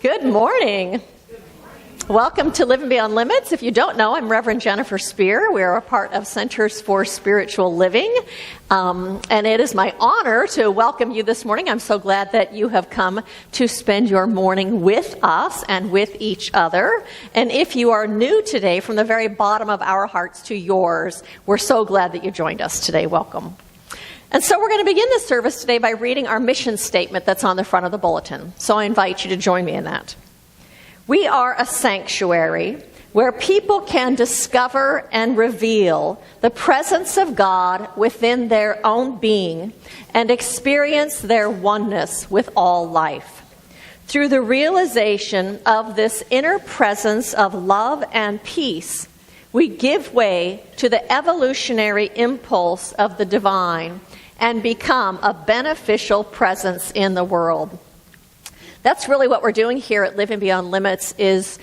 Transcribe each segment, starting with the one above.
Good morning. Welcome to Living Beyond Limits. If you don't know, I'm Reverend Jennifer Spear. We are a part of Centers for Spiritual Living, and it is my honor to welcome you this morning. I'm so glad that you have come to spend your morning with us and with each other. And if you are new today, from the very bottom of our hearts to yours, we're so glad that you joined us today. Welcome. And so we're going to begin this service today by reading our mission statement that's on the front of the bulletin. So I invite you to join me in that. We are a sanctuary where people can discover and reveal the presence of God within their own being and experience their oneness with all life. Through the realization of this inner presence of love and peace, we give way to the evolutionary impulse of the divine and become a beneficial presence in the world. That's really what we're doing here at Living Beyond Limits is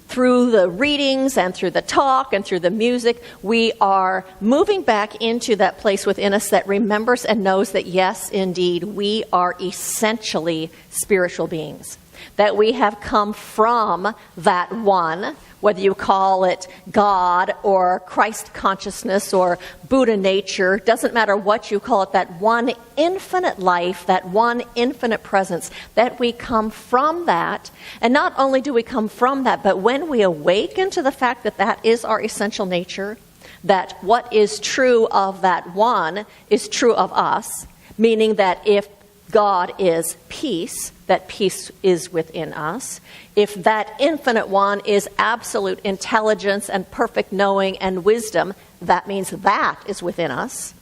through the readings and through the talk and through the music, we are moving back into that place within us that remembers and knows that, yes, indeed, we are essentially spiritual beings. That we have come from that one, whether you call it God or Christ consciousness or Buddha nature, doesn't matter what you call it, that one infinite life, that one infinite presence, that we come from that. And not only do we come from that, but when we awaken to the fact that that is our essential nature, that what is true of that one is true of us, meaning that if God is peace, that peace is within us. If that infinite one is absolute intelligence and perfect knowing and wisdom, that means that is within us.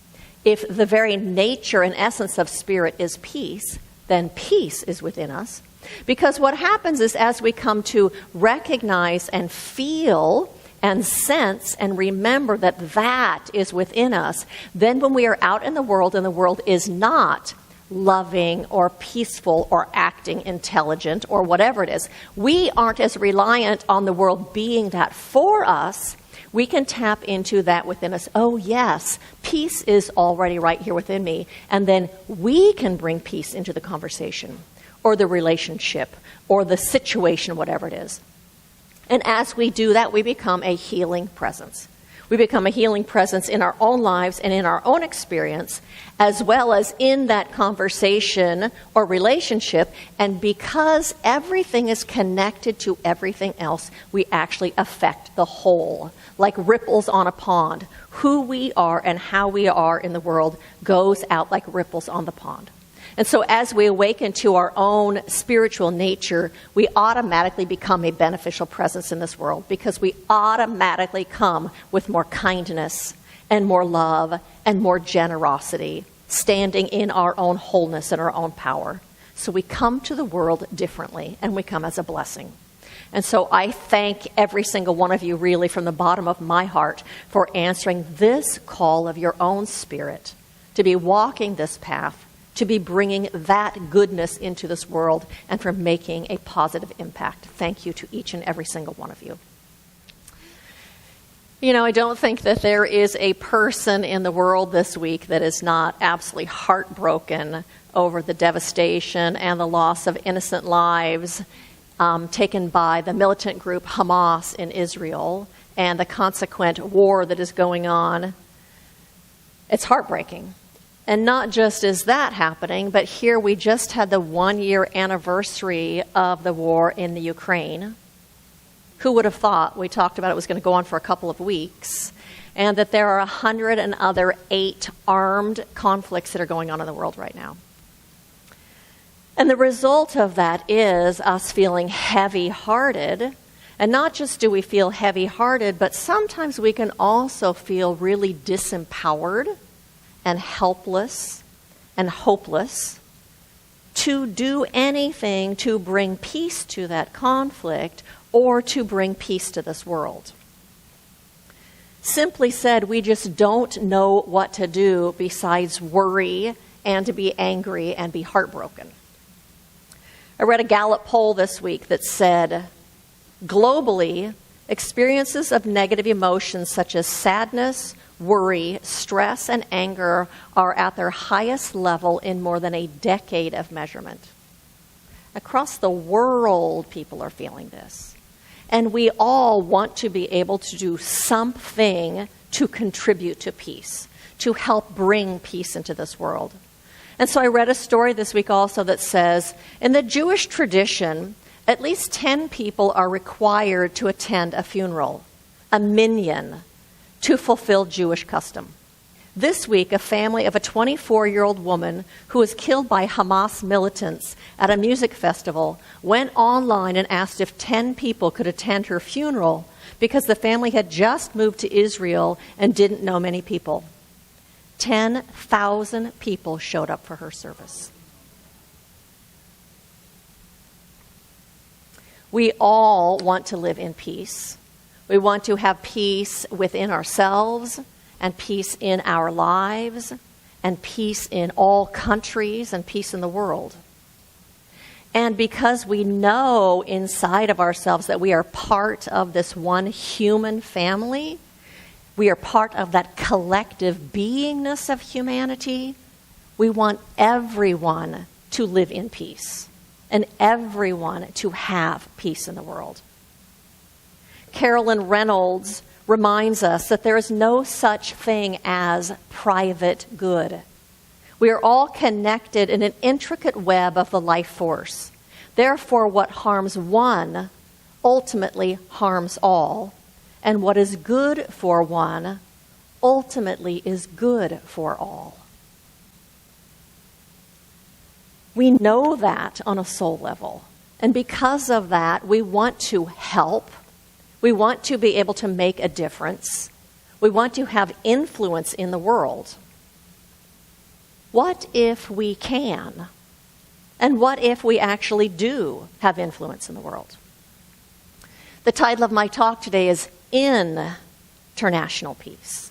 If the very nature and essence of spirit is peace, then peace is within us. Because what happens is as we come to recognize and feel and sense and remember that that is within us, then when we are out in the world and the world is not loving or peaceful or acting intelligent or whatever it is, we aren't as reliant on the world being that for us. We can tap into that within us. Oh yes, peace is already right here within me. And then we can bring peace into the conversation or the relationship or the situation, whatever it is. And as we do that, we become a healing presence. We become a healing presence in our own lives and in our own experience, as well as in that conversation or relationship. And because everything is connected to everything else, we actually affect the whole, like ripples on a pond. Who we are and how we are in the world goes out like ripples on the pond. And so as we awaken to our own spiritual nature, we automatically become a beneficial presence in this world because we automatically come with more kindness and more love and more generosity, standing in our own wholeness and our own power. So we come to the world differently and we come as a blessing. And so I thank every single one of you really from the bottom of my heart for answering this call of your own spirit to be walking this path, to be bringing that goodness into this world and for making a positive impact. Thank you to each and every single one of you. You know, I don't think that there is a person in the world this week that is not absolutely heartbroken over the devastation and the loss of innocent lives taken by the militant group Hamas in Israel and the consequent war that is going on. It's heartbreaking. And not just is that happening, but here we just had the 1-year anniversary of the war in the Ukraine. Who would have thought? We talked about it was going to go on for a couple of weeks, and that there are 108 armed conflicts that are going on in the world right now. And the result of that is us feeling heavy-hearted. And not just do we feel heavy-hearted, but sometimes we can also feel really disempowered and helpless and hopeless to do anything to bring peace to that conflict or to bring peace to this world. Simply said, we just don't know what to do besides worry and to be angry and be heartbroken. I read a Gallup poll this week that said, globally, experiences of negative emotions such as sadness, worry, stress, and anger are at their highest level in more than a decade of measurement. Across the world, people are feeling this. And we all want to be able to do something to contribute to peace, to help bring peace into this world. And so I read a story this week also that says, in the Jewish tradition, at least 10 people are required to attend a funeral, a minyan, to fulfill Jewish custom. This week, a family of a 24-year-old woman who was killed by Hamas militants at a music festival went online and asked if 10 people could attend her funeral because the family had just moved to Israel and didn't know many people. 10,000 people showed up for her service. We all want to live in peace. We want to have peace within ourselves and peace in our lives and peace in all countries and peace in the world. And because we know inside of ourselves that we are part of this one human family, we are part of that collective beingness of humanity, we want everyone to live in peace and everyone to have peace in the world. Carolyn Reynolds reminds us that there is no such thing as private good. We are all connected in an intricate web of the life force. Therefore, what harms one ultimately harms all, and what is good for one ultimately is good for all. We know that on a soul level, and because of that, we want to help. We want to be able to make a difference. We want to have influence in the world. What if we can? And what if we actually do have influence in the world? The title of my talk today is Ternational Peace.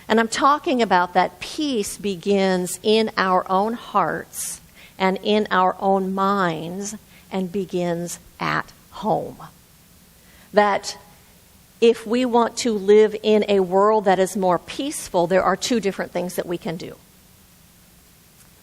And I'm talking about that peace begins in our own hearts and in our own minds and begins at home. That if we want to live in a world that is more peaceful, there are two different things that we can do.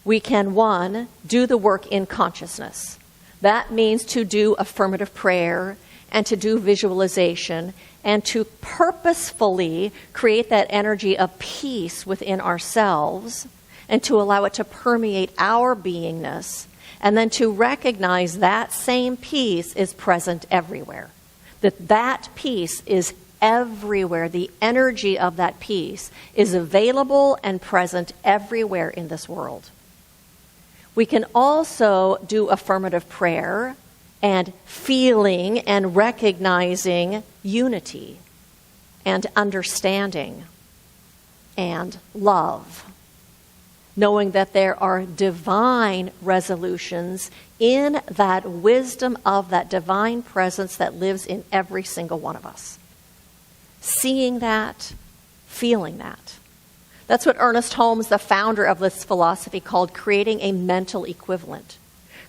We can, one, do the work in consciousness. That means to do affirmative prayer and to do visualization and to purposefully create that energy of peace within ourselves and to allow it to permeate our beingness, and then to recognize that same peace is present everywhere. That peace is everywhere. The energy of that peace is available and present everywhere in this world. We can also do affirmative prayer and feeling and recognizing unity and understanding and love, knowing that there are divine resolutions in that wisdom of that divine presence that lives in every single one of us. Seeing that, feeling that. That's what Ernest Holmes, the founder of this philosophy, called creating a mental equivalent.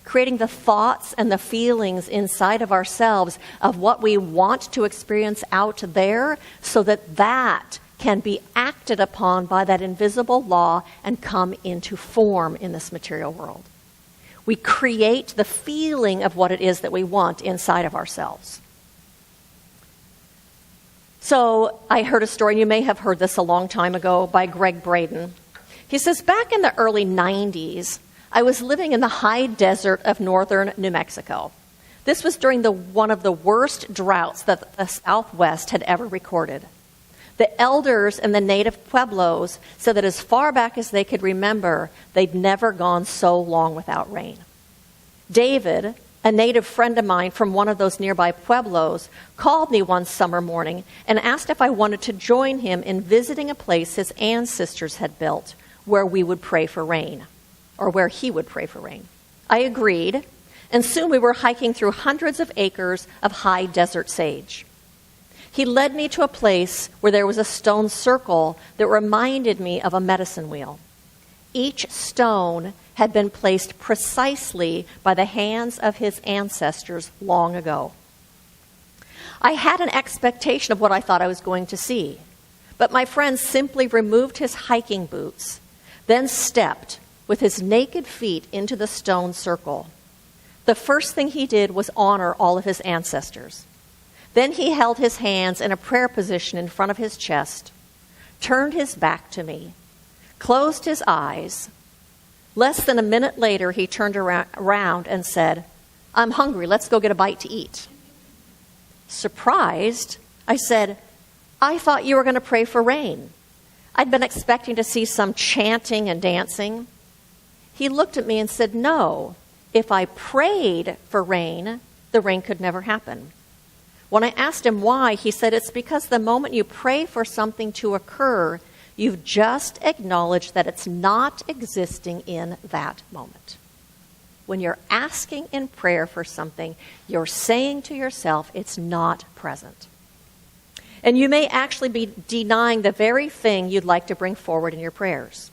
Creating the thoughts and the feelings inside of ourselves of what we want to experience out there so that that can be acted upon by that invisible law and come into form in this material world. We create the feeling of what it is that we want inside of ourselves. So I heard a story, and you may have heard this a long time ago, by Greg Braden. He says, back in the early 90s, I was living in the high desert of northern New Mexico. This was during one of the worst droughts that the Southwest had ever recorded. The elders in the native pueblos said that as far back as they could remember, they'd never gone so long without rain. David, a native friend of mine from one of those nearby pueblos, called me one summer morning and asked if I wanted to join him in visiting a place his ancestors had built where we would pray for rain, or where he would pray for rain. I agreed, and soon we were hiking through hundreds of acres of high desert sage. He led me to a place where there was a stone circle that reminded me of a medicine wheel. Each stone had been placed precisely by the hands of his ancestors long ago. I had an expectation of what I thought I was going to see, but my friend simply removed his hiking boots, then stepped with his naked feet into the stone circle. the first thing he did was honor all of his ancestors. Then he held his hands in a prayer position in front of his chest, turned his back to me, closed his eyes. Less than a minute later, he turned around and said, "I'm hungry. Let's go get a bite to eat." Surprised, I said, "I thought you were going to pray for rain." I'd been expecting to see some chanting and dancing. He looked at me and said, "No, if I prayed for rain, the rain could never happen." When I asked him why, he said, "It's because the moment you pray for something to occur, you've just acknowledged that it's not existing in that moment." When you're asking in prayer for something, you're saying to yourself, it's not present. And you may actually be denying the very thing you'd like to bring forward in your prayers.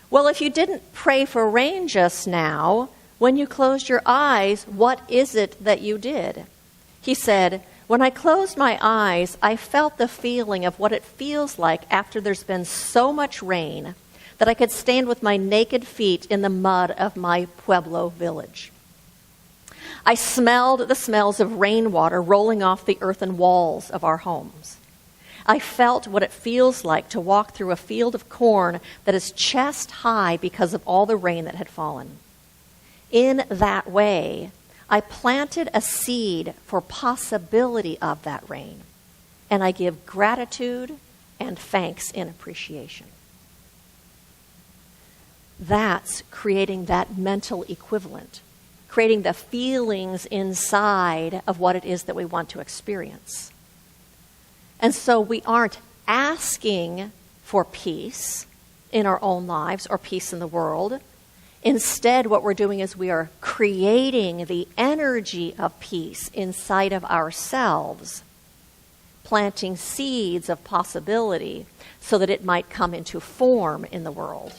Well, if you didn't pray for rain just now, when you closed your eyes, what is it that you did? He said, "When I closed my eyes, I felt the feeling of what it feels like after there's been so much rain that I could stand with my naked feet in the mud of my Pueblo village. I smelled the smells of rainwater rolling off the earthen walls of our homes. I felt what it feels like to walk through a field of corn that is chest high because of all the rain that had fallen. In that way, I planted a seed for possibility of that rain, and I give gratitude and thanks in appreciation." That's creating that mental equivalent, creating the feelings inside of what it is that we want to experience. And so we aren't asking for peace in our own lives or peace in the world. Instead, what we're doing is we are creating the energy of peace inside of ourselves, planting seeds of possibility so that it might come into form in the world.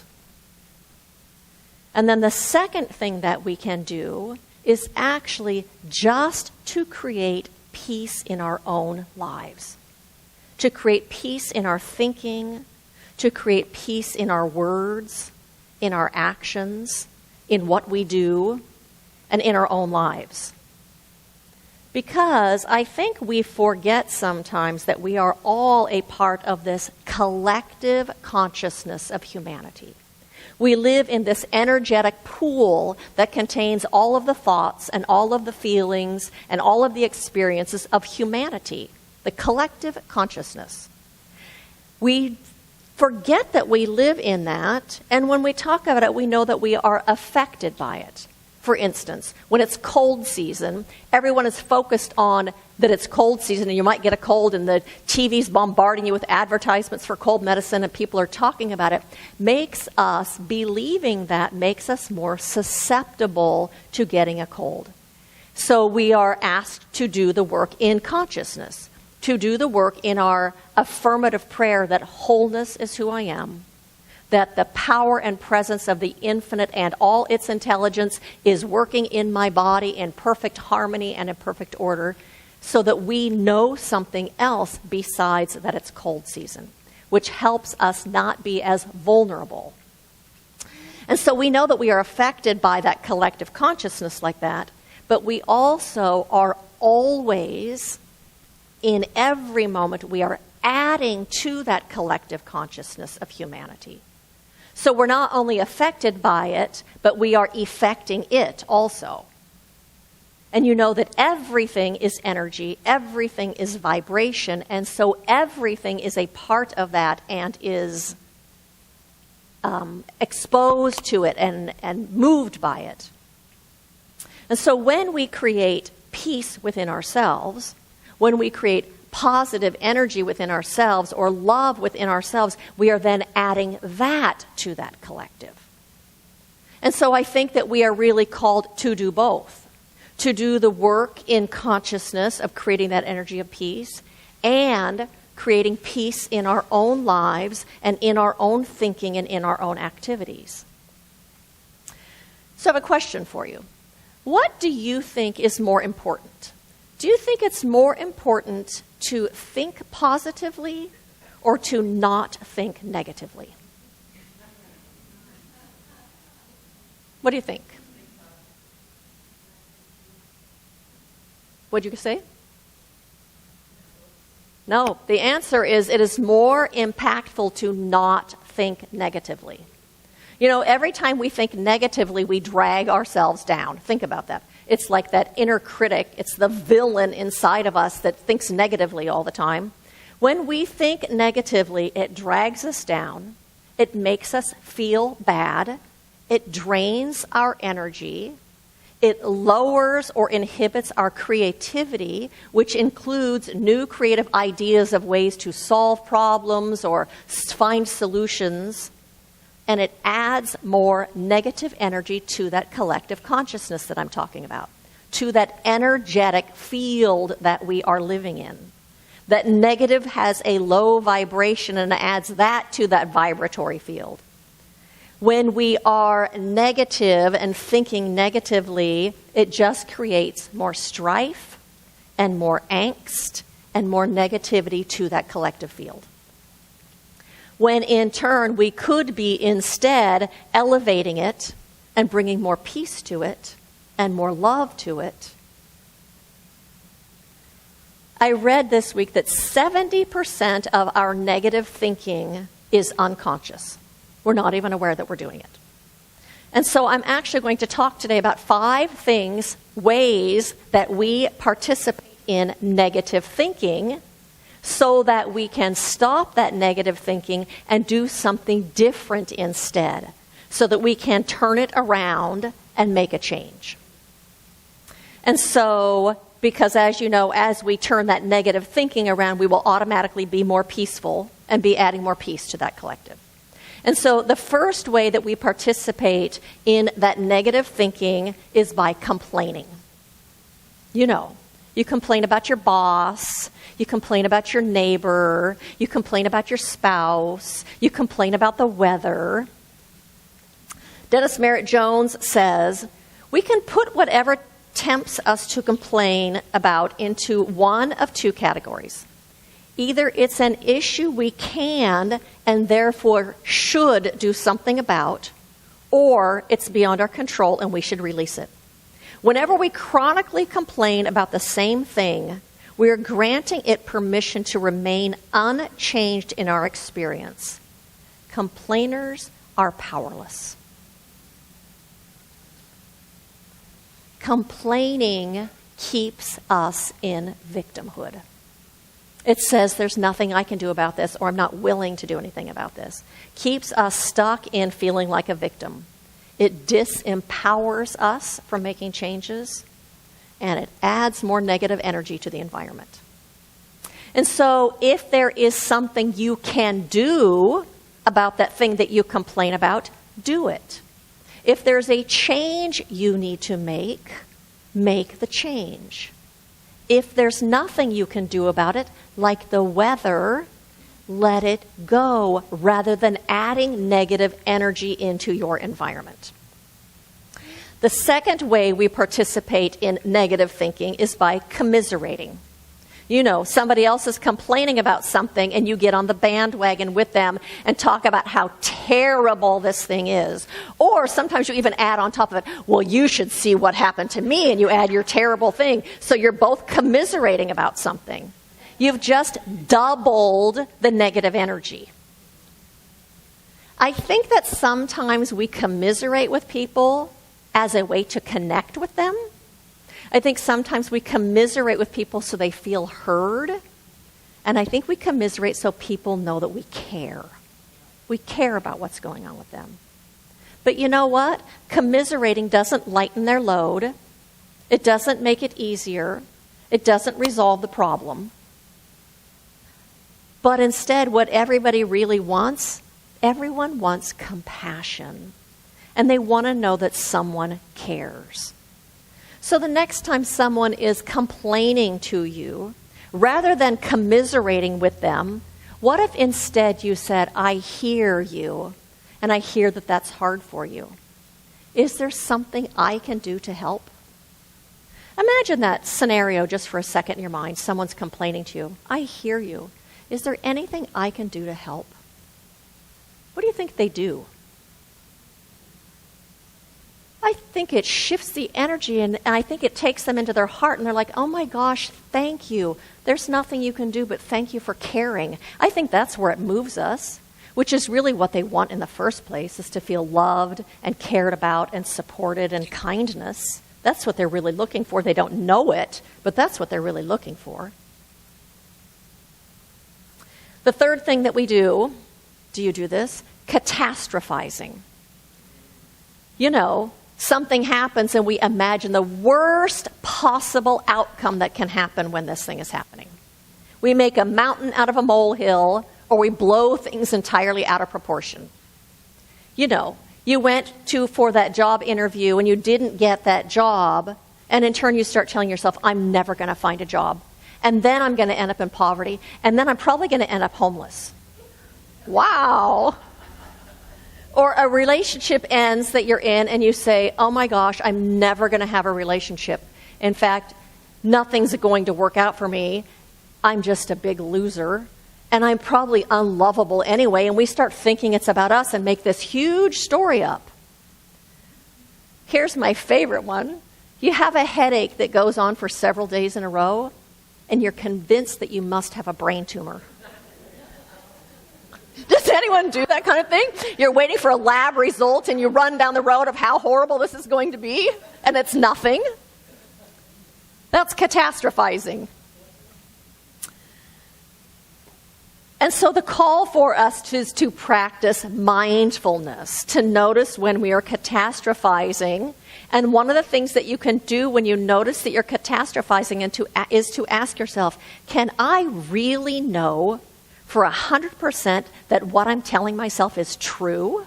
And then the second thing that we can do is actually just to create peace in our own lives, to create peace in our thinking, to create peace in our words, in our actions, in what we do, and in our own lives. Because I think we forget sometimes that we are all a part of this collective consciousness of humanity. We live in this energetic pool that contains all of the thoughts and all of the feelings and all of the experiences of humanity, the collective consciousness. We forget that we live in that, and when we talk about it, we know that we are affected by it. For instance, when it's cold season, everyone is focused on that it's cold season and you might get a cold, and the TV's bombarding you with advertisements for cold medicine and people are talking about it. Believing that makes us more susceptible to getting a cold. So we are asked to do the work in consciousness, to do the work in our affirmative prayer that wholeness is who I am, that the power and presence of the infinite and all its intelligence is working in my body in perfect harmony and in perfect order, so that we know something else besides that it's cold season, which helps us not be as vulnerable. And so we know that we are affected by that collective consciousness like that, but we also are always, in every moment, we are adding to that collective consciousness of humanity. So we're not only affected by it, but we are effecting it also. And you know that everything is energy, everything is vibration, and so everything is a part of that and is exposed to it and moved by it. And so when we create peace within ourselves, when we create positive energy within ourselves or love within ourselves, we are then adding that to that collective. And so I think that we are really called to do both. To do the work in consciousness of creating that energy of peace and creating peace in our own lives and in our own thinking and in our own activities. So I have a question for you. What do you think is more important? Do you think it's more important to think positively or to not think negatively? What do you think? What'd you say? No, the answer is it is more impactful to not think negatively. You know, every time we think negatively, we drag ourselves down. Think about that. It's like that inner critic. It's the villain inside of us that thinks negatively all the time. When we think negatively, it drags us down. It makes us feel bad. It drains our energy. It lowers or inhibits our creativity, which includes new creative ideas of ways to solve problems or find solutions. And it adds more negative energy to that collective consciousness that I'm talking about, to that energetic field that we are living in. That negative has a low vibration and adds that to that vibratory field. When we are negative and thinking negatively, it just creates more strife and more angst and more negativity to that collective field. When in turn, we could be instead elevating it and bringing more peace to it and more love to it. I read this week that 70% of our negative thinking is unconscious. We're not even aware that we're doing it. And so I'm actually going to talk today about 5 ways that we participate in negative thinking so that we can stop that negative thinking and do something different instead, so that we can turn it around and make a change. And so, because as you know, as we turn that negative thinking around, we will automatically be more peaceful and be adding more peace to that collective. And so the first way that we participate in that negative thinking is by complaining. You know, you complain about your boss, you complain about your neighbor, you complain about your spouse, you complain about the weather. Dennis Merritt Jones says, we can put whatever tempts us to complain about into one of 2 categories. Either it's an issue we can and therefore should do something about, or it's beyond our control and we should release it. Whenever we chronically complain about the same thing, we are granting it permission to remain unchanged in our experience. Complainers are powerless. Complaining keeps us in victimhood. It says there's nothing I can do about this, or I'm not willing to do anything about this. Keeps us stuck in feeling like a victim. It disempowers us from making changes, and it adds more negative energy to the environment. And so if there is something you can do about that thing that you complain about, do it. If there's a change you need to make the change. If there's nothing you can do about it, like the weather, let it go rather than adding negative energy into your environment. The second way we participate in negative thinking is by commiserating. You know, somebody else is complaining about something and you get on the bandwagon with them and talk about how terrible this thing is. Or sometimes you even add on top of it, well, you should see what happened to me, and you add your terrible thing. So you're both commiserating about something. You've just doubled the negative energy. I think that sometimes we commiserate with people as a way to connect with them. I think sometimes we commiserate with people so they feel heard. And I think we commiserate so people know that we care. We care about what's going on with them. But you know what? Commiserating doesn't lighten their load. It doesn't make it easier. It doesn't resolve the problem. But instead, what everybody really wants, everyone wants compassion. And they want to know that someone cares. So the next time someone is complaining to you, rather than commiserating with them, what if instead you said, I hear you, and I hear that that's hard for you. Is there something I can do to help? Imagine that scenario just for a second in your mind. Someone's complaining to you. I hear you. Is there anything I can do to help? What do you think they do? I think it shifts the energy, and I think it takes them into their heart, and they're like, oh my gosh, thank you. There's nothing you can do, but thank you for caring. I think that's where it moves us, which is really what they want in the first place, is to feel loved and cared about and supported and kindness. That's what they're really looking for. They don't know it, but that's what they're really looking for. The third thing that we do you do this? Catastrophizing. Something happens and we imagine the worst possible outcome that can happen when this thing is happening. We make a mountain out of a molehill, or we blow things entirely out of proportion. You went for that job interview and you didn't get that job, and in turn you start telling yourself, I'm never going to find a job. And then I'm going to end up in poverty, and then I'm probably going to end up homeless. Wow. Or a relationship ends that you're in and you say, oh my gosh, I'm never going to have a relationship. In fact, nothing's going to work out for me. I'm just a big loser. And I'm probably unlovable anyway. And we start thinking it's about us and make this huge story up. Here's my favorite one. You have a headache that goes on for several days in a row, and you're convinced that you must have a brain tumor. Does anyone do that kind of thing? You're waiting for a lab result and you run down the road of how horrible this is going to be, and it's nothing. That's catastrophizing. And so the call for us is to practice mindfulness, to notice when we are catastrophizing. And one of the things that you can do when you notice that you're catastrophizing is to ask yourself, can I really know for 100% that what I'm telling myself is true?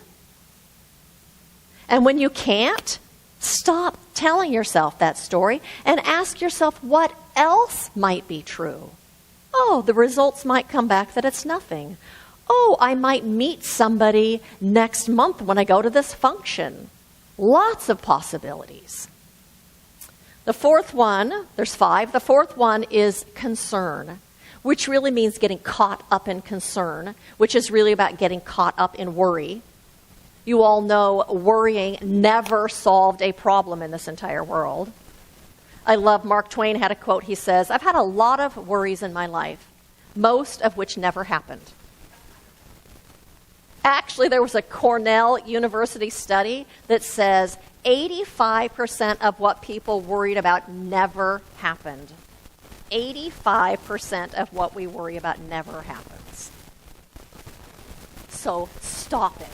And when you can't, stop telling yourself that story and ask yourself what else might be true. Oh, the results might come back that it's nothing. Oh, I might meet somebody next month when I go to this function. Lots of possibilities. The fourth one, there's 5. The fourth one is concern, which really means getting caught up in concern, which is really about getting caught up in worry. You all know worrying never solved a problem in this entire world. I love Mark Twain had a quote. He says, I've had a lot of worries in my life, most of which never happened. Actually, there was a Cornell University study that says 85% of what people worried about never happened. 85% of what we worry about never happens. So stop it.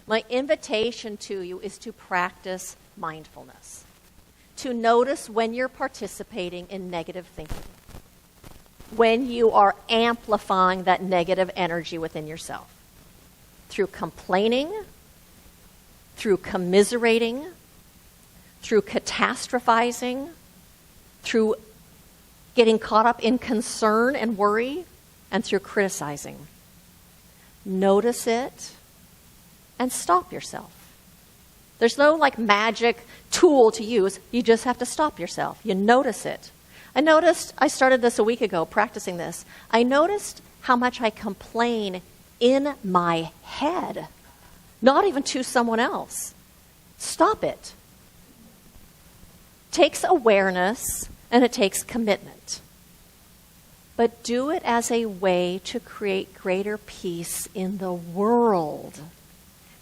My invitation to you is to practice mindfulness, to notice when you're participating in negative thinking, when you are amplifying that negative energy within yourself, through complaining, through commiserating, through catastrophizing, through getting caught up in concern and worry, and through criticizing. Notice it and stop yourself. There's no magic tool to use. You just have to stop yourself. You notice it. I started this a week ago, practicing this. I noticed how much I complain in my head, not even to someone else. Stop it. It takes awareness and it takes commitment. But do it as a way to create greater peace in the world,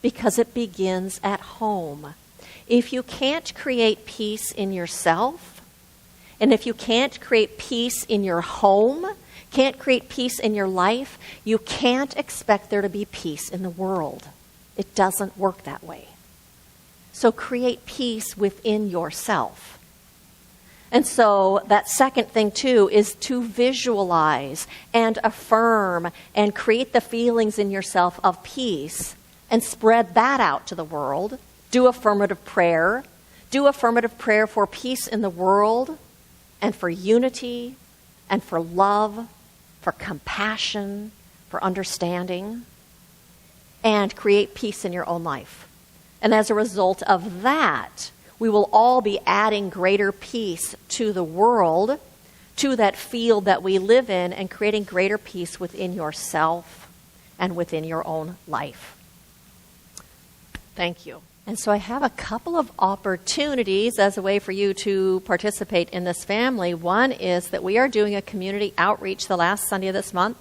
because it begins at home. If you can't create peace in yourself, and if you can't create peace in your home, can't create peace in your life, you can't expect there to be peace in the world. It doesn't work that way. So create peace within yourself. And so that second thing too is to visualize and affirm and create the feelings in yourself of peace and spread that out to the world. Do affirmative prayer. Do affirmative prayer for peace in the world and for unity and for love, for compassion, for understanding, and create peace in your own life. And as a result of that, we will all be adding greater peace to the world, to that field that we live in, and creating greater peace within yourself and within your own life. Thank you. And so I have a couple of opportunities as a way for you to participate in this family. One is that we are doing a community outreach the last Sunday of this month.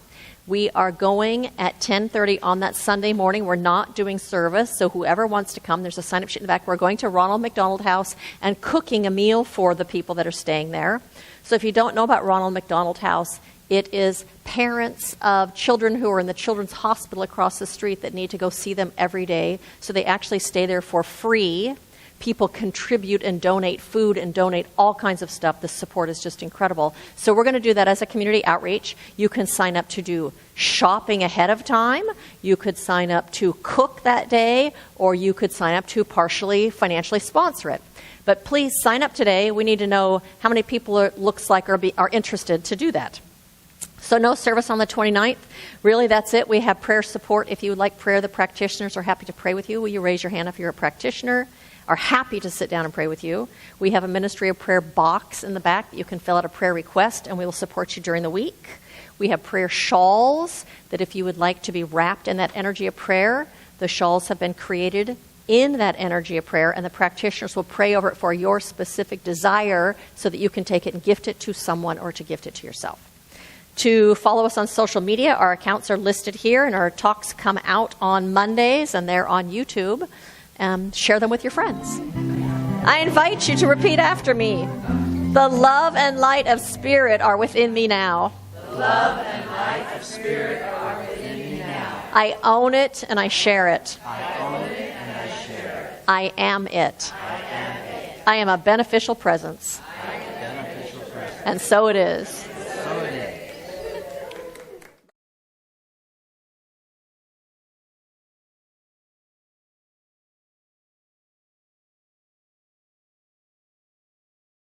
We are going at 10:30 on that Sunday morning. We're not doing service, so whoever wants to come, there's a sign-up sheet in the back. We're going to Ronald McDonald House and cooking a meal for the people that are staying there. So if you don't know about Ronald McDonald House, it is parents of children who are in the children's hospital across the street that need to go see them every day. So they actually stay there for free. People contribute and donate food and donate all kinds of stuff. The support is just incredible. So we're going to do that as a community outreach. You can sign up to do shopping ahead of time. You could sign up to cook that day, or you could sign up to partially financially sponsor it. But please sign up today. We need to know how many people it looks like are interested to do that. So no service on the 29th. Really, that's it. We have prayer support. If you would like prayer, the practitioners are happy to pray with you. Will you raise your hand if you're a practitioner? Are happy to sit down and pray with you. We have a ministry of prayer box in the back that you can fill out a prayer request, and we will support you during the week. We have prayer shawls that if you would like to be wrapped in that energy of prayer, the shawls have been created in that energy of prayer, and the practitioners will pray over it for your specific desire so that you can take it and gift it to someone or to gift it to yourself. To follow us on social media, our accounts are listed here, and our talks come out on Mondays, and they're on YouTube. Share them with your friends. I invite you to repeat after me. The love and light of Spirit are within me now. The love and light of Spirit are within me now. I own it and I share it. I own it and I share it. I am it. I am it. I am a beneficial presence. I am a beneficial presence. And so it is.